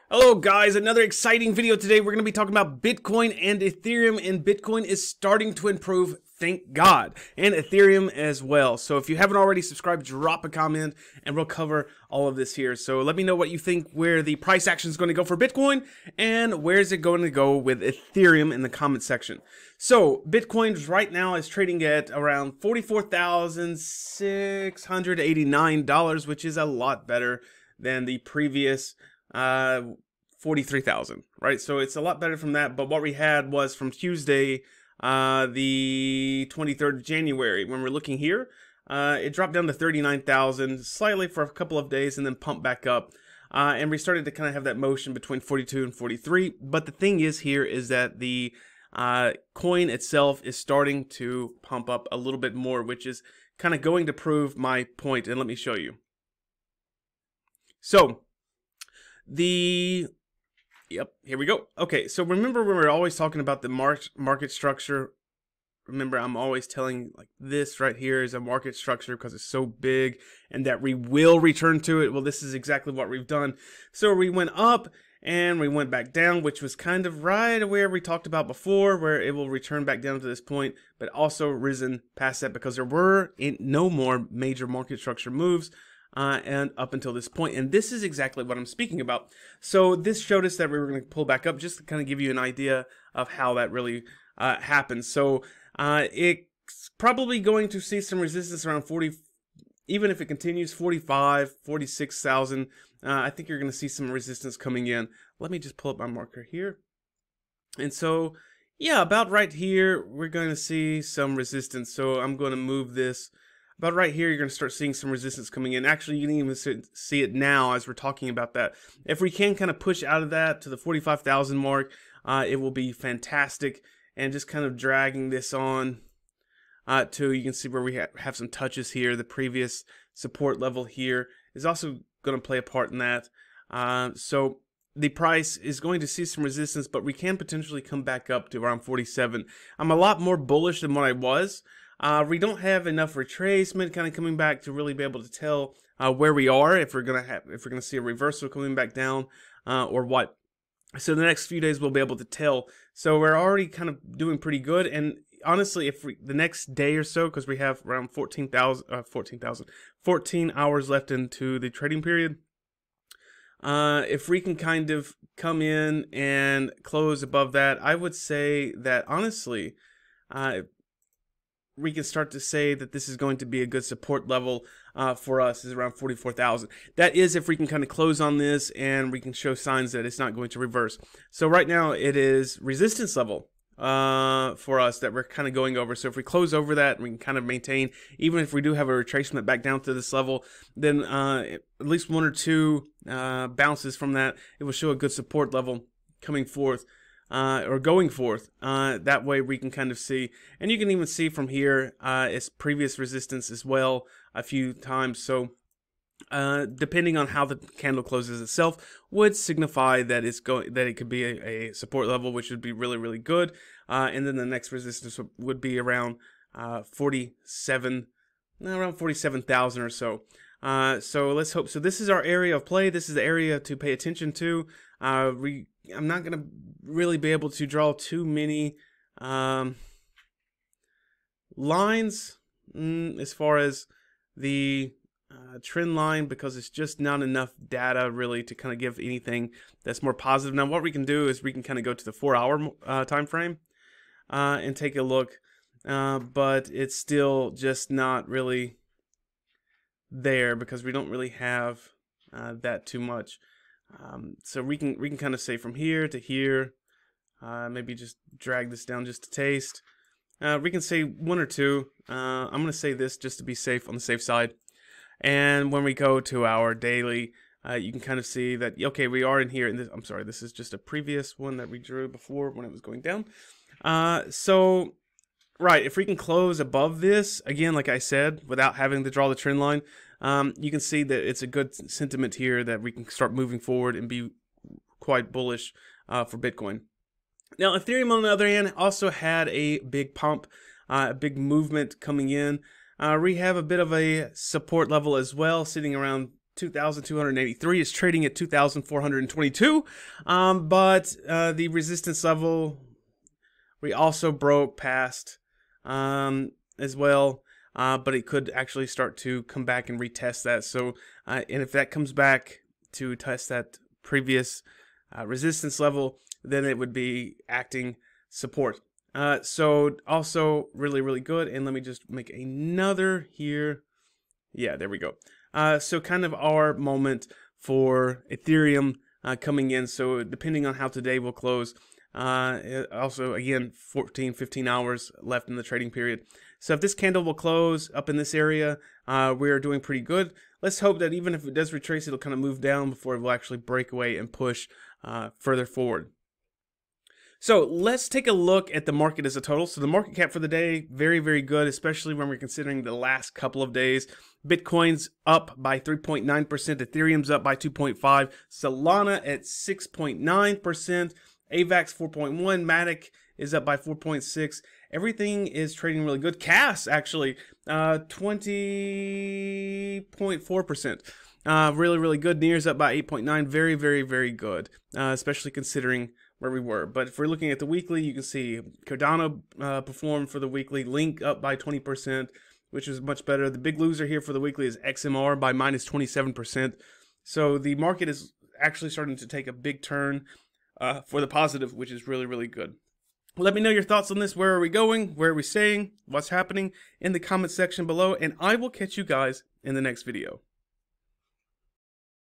Hello guys, another exciting video today. We're going to be talking about Bitcoin and Ethereum, and Bitcoin is starting to improve, thank God, and Ethereum as well. So if you haven't already subscribed, drop a comment and we'll cover all of this here. So let me know what you think, where the price action is going to go for Bitcoin and where is it going to go with Ethereum in the comment section. So Bitcoin right now is trading at around $44,689, which is a lot better than the previous 43,000, right? So it's a lot better from that. But what we had was from Tuesday, the 23rd of January, when we're looking here, it dropped down to 39,000 slightly for a couple of days and then pumped back up. And we started to kind of have that motion between 42 and 43. But the thing is here is that the coin itself is starting to pump up a little bit more, which is kind of going to prove my point. And let me show you. So here we go. Okay, so remember when we're always talking about the market structure. Remember, I'm always telling like this right here is a market structure because it's so big and that we will return to it. Well, this is exactly what we've done. So we went up and we went back down, which was kind of right where we talked about before, where it will return back down to this point, but also risen past that because there were no more major market structure moves. And up until this point, and this is exactly what I'm speaking about. So this showed us that we were going to pull back up, just to kind of give you an idea of how that really happens. So it's probably going to see some resistance around 40, even if it continues 45, 46,000. I think you're going to see some resistance coming in. Let me just pull up my marker here. And so, yeah, about right here, we're going to see some resistance. So I'm going to move this. About right here, you're going to start seeing some resistance coming in. Actually, you can even see it now as we're talking about that. If we can kind of push out of that to the 45,000 mark, it will be fantastic. And just kind of dragging this on to, you can see where we have some touches here. The previous support level here is also going to play a part in that. So the price is going to see some resistance, but we can potentially come back up to around 47. I'm a lot more bullish than what I was. We don't have enough retracement kind of coming back to really be able to tell where we are, if we're gonna see a reversal coming back down or what. So the next few days we'll be able to tell. So we're already kind of doing pretty good. And honestly, if the next day or so, because we have around 14 hours left into the trading period, if we can kind of come in and close above that, I would say that honestly, we can start to say that this is going to be a good support level for us, is around 44,000. That is if we can kind of close on this and we can show signs that it's not going to reverse. So right now it is resistance level for us that we're kind of going over. So if we close over that, we can kind of maintain, even if we do have a retracement back down to this level, then at least one or two bounces from that, it will show a good support level coming forth. Or going forth. That way we can kind of see, and you can even see from here its previous resistance as well a few times. So depending on how the candle closes itself would signify that it could be a support level, which would be really, really good. And then the next resistance would be around 47,000 or so. So let's hope. So this is our area of play. This is the area to pay attention to. I'm not going to really be able to draw too many lines as far as the trend line, because it's just not enough data really to kind of give anything that's more positive. Now what we can do is we can kind of go to the 4-hour time frame and take a look, but it's still just not really there because we don't really have that too much. So we can kind of say from here to here, maybe just drag this down just a taste. We can say one or two. I'm going to say this just to be safe, on the safe side. And when we go to our daily, you can kind of see that, okay, we are in here. And I'm sorry, this is just a previous one that we drew before when it was going down. So, right, if we can close above this, again, like I said, without having to draw the trend line, you can see that it's a good sentiment here that we can start moving forward and be quite bullish for Bitcoin. Now, Ethereum, on the other hand, also had a big pump, a big movement coming in. We have a bit of a support level as well, sitting around 2,283. It's trading at 2,422. But the resistance level we also broke past as well. But it could actually start to come back and retest that. So, and if that comes back to test that previous resistance level, then it would be acting support. So also really, really good. And let me just make another here. Yeah, there we go. So kind of our moment for Ethereum coming in. So depending on how today will close, also again 15 hours left in the trading period. So if this candle will close up in this area, we're doing pretty good. Let's hope that even if it does retrace, it'll kind of move down before it will actually break away and push further forward. So let's take a look at the market as a total. So the market cap for the day, very, very good, especially when we're considering the last couple of days. Bitcoin's up by 3.9%, Ethereum's up by 2.5%, Solana at 6.9%, AVAX 4.1%, Matic is up by 4.6%. Everything is trading really good. CAS actually 20.4%. Really, really good. NIR's up by 8.9%. Very, very, very good, especially considering where we were. But if we're looking at the weekly, you can see Cardano performed for the weekly. Link up by 20%, which is much better. The big loser here for the weekly is XMR by minus 27%. So the market is actually starting to take a big turn for the positive, which is really, really good. Let me know your thoughts on this. Where are we going? Where are we staying? What's happening? In the comment section below. And I will catch you guys in the next video.